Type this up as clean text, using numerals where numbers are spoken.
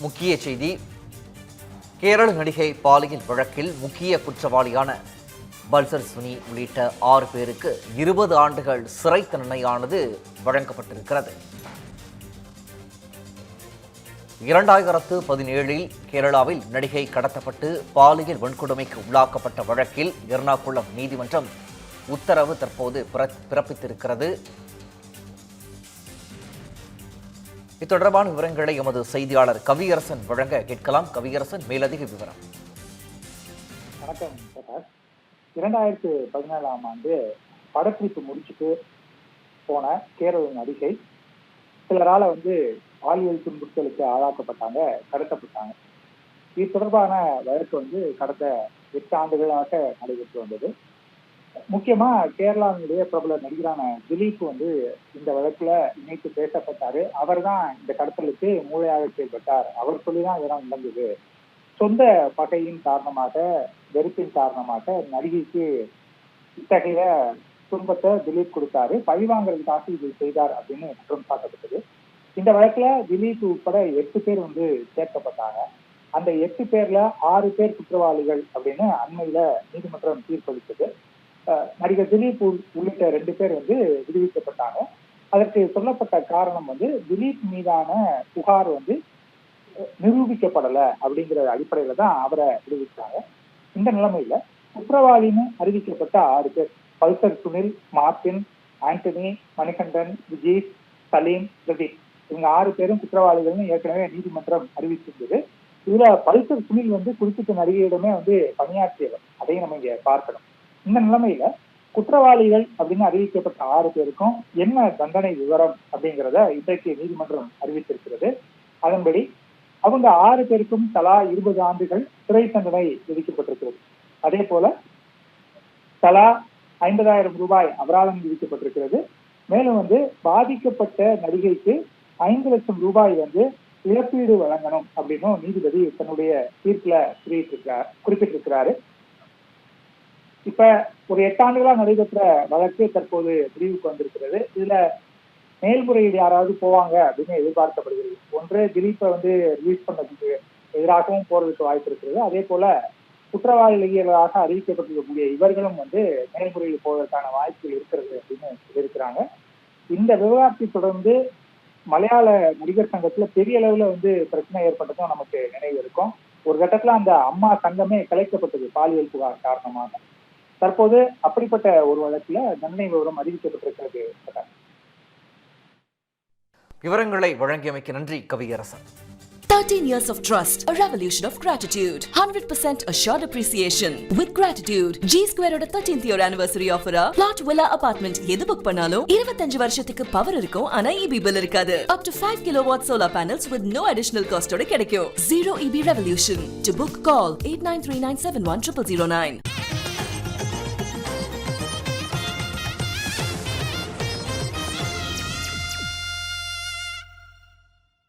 முக்கிய செய்தி. கேரள நடிகை பாலியல் வழக்கில் முக்கிய குற்றவாளியான பல்சர் சுனி உள்ளிட்ட 6 பேருக்கு 20 ஆண்டுகள் சிறை தண்டனையானது வழங்கப்பட்டிருக்கிறது. 2017 கேரளாவில் நடிகை கடத்தப்பட்டு பாலியல் வன்கொடுமைக்கு உள்ளாக்கப்பட்ட வழக்கில் எர்ணாகுளம் நீதிமன்றம் உத்தரவு தற்போது பிறப்பித்திருக்கிறது. இது தொடர்பான விவரங்களை எமது செய்தியாளர் கவியரசன் வழங்க கேட்கலாம். கவியரசன், மேலதிக விவரம். வணக்கம் பிரகாஷ். 2017ஆம் ஆண்டு படப்பிடிப்பு முடிச்சுட்டு போன கேரள நடிகை சிலரால பாலியல் துன்புறுத்தலுக்கு ஆளாக்கப்பட்டாங்க, கடத்தப்பட்டாங்க. இது தொடர்பான வழக்கு கடந்த 8 ஆண்டுகளாக நடைபெற்று வந்தது. முக்கியமா கேரளாவினுடைய பிரபல நடிகரான திலீப் இந்த வழக்குல இணைத்து பேசப்பட்டாரு. அவர் தான் இந்த கடத்தலுக்கு மூளையாக செயல்பட்டார். அவர் சொல்லிதான் இதெல்லாம் நடந்தது. சொந்த பகையின் காரணமாக, வெறுப்பின் காரணமாக நடிகைக்கு இத்தகைய துன்பத்தை திலீப் கொடுத்தாரு, பழிவாங்கிறதுக்காக இது செய்தார் அப்படின்னு குற்றம் சாட்டப்பட்டது. இந்த வழக்குல திலீப் உட்பட 8 பேர் சேர்க்கப்பட்டாங்க. அந்த 8 பேர்ல 6 பேர் குற்றவாளிகள் அப்படின்னு அண்மையில நீதிமன்றம் தீர்ப்பளித்தது. நடிகர் திலீப் உள்ளிட்ட 2 பேர் விடுவிக்கப்பட்டாங்க. அதற்கு சொல்லப்பட்ட காரணம் திலீப் மீதான புகார் நிரூபிக்கப்படலை அப்படிங்கிற அடிப்படையில தான் அவரை விடுவிச்சாங்க. இந்த நிலைமையில குற்றவாளின்னு அறிவிக்கப்பட்ட 6 பேர் பல்சர் சுனில், மார்டின், ஆண்டனி, மணிகண்டன், விஜய், சலீம், பிரதீப், இவங்க 6 பேரும் குற்றவாளிகள்னு ஏற்கனவே நீதிமன்றம் அறிவிச்சிருந்தது. இதுல பல்சர் சுனில் குறிப்பிட்ட நடிகையிடமே பணியாற்றியவர். அதையும் நம்ம இங்க பார்க்கணும். இந்த நிலைமையில குற்றவாளிகள் அப்படின்னு அறிவிக்கப்பட்ட 6 பேருக்கும் என்ன தண்டனை விவரம் அப்படிங்கிறத இன்றைக்கு நீதிமன்றம் அறிவித்திருக்கிறது. அதன்படி அவங்க 6 பேருக்கும் தலா 20 ஆண்டுகள் சிறை தண்டனை விதிக்கப்பட்டிருக்கிறது. அதே போல தலா 50,000 ரூபாய் அபராதம் விதிக்கப்பட்டிருக்கிறது. மேலும் பாதிக்கப்பட்ட நடிகைக்கு 5 லட்சம் ரூபாய் இழப்பீடு வழங்கணும் அப்படின்னு நீதிபதி தன்னுடைய தீர்ப்புல குறிப்பிட்டிருக்கிறாரு. இப்ப ஒரு 8 ஆண்டுகளா நடைபெற்ற வழக்கு தற்போது முடிவுக்கு வந்திருக்கிறது. இதுல மேல்முறையீடு யாராவது போவாங்க அப்படின்னு எதிர்பார்க்கப்படுகிறது. ஒன்று திலீப்பை ரிலீஸ் பண்ணதுக்கு எதிராகவும் போறதுக்கு வாய்ப்பு இருக்கிறது. அதே போல குற்றவாளிகளாக அறிவிக்கப்பட்டிருக்கக்கூடிய இவர்களும் மேல்முறையீடு போவதற்கான வாய்ப்புகள் இருக்கிறது அப்படின்னு சொல்லியிருக்கிறாங்க. இந்த விவகாரத்தை தொடர்ந்து மலையாள நடிகர் சங்கத்துல பெரிய அளவுல பிரச்சனை ஏற்பட்டதும் நமக்கு நினைவு இருக்கும். ஒரு கட்டத்துல அந்த அம்மா சங்கமே கலைக்கப்பட்டது பாலியல் புகார் காரணமாக. தற்போது அப்படிப்பட்ட ஒரு வழக்குல தண்டனை விவரம் அறிவிக்கப்பட்டிருக்கிறது. விவரங்களை வழங்கியமைக்கு நன்றி Kaviyarasan. 13 years of trust, a revolution of gratitude, 100% assured appreciation. With gratitude, G Square oda 13th year anniversary offer plot villa apartment எது புக் பண்ணாலும் 25 வருஷத்துக்கு பவர் இருக்கும். ஆனா EB bill இருக்காது. Up to 5 kilowatt solar panels with no additional cost ஓட கிடைக்கும். Zero EB revolution. To book, call 8939710009.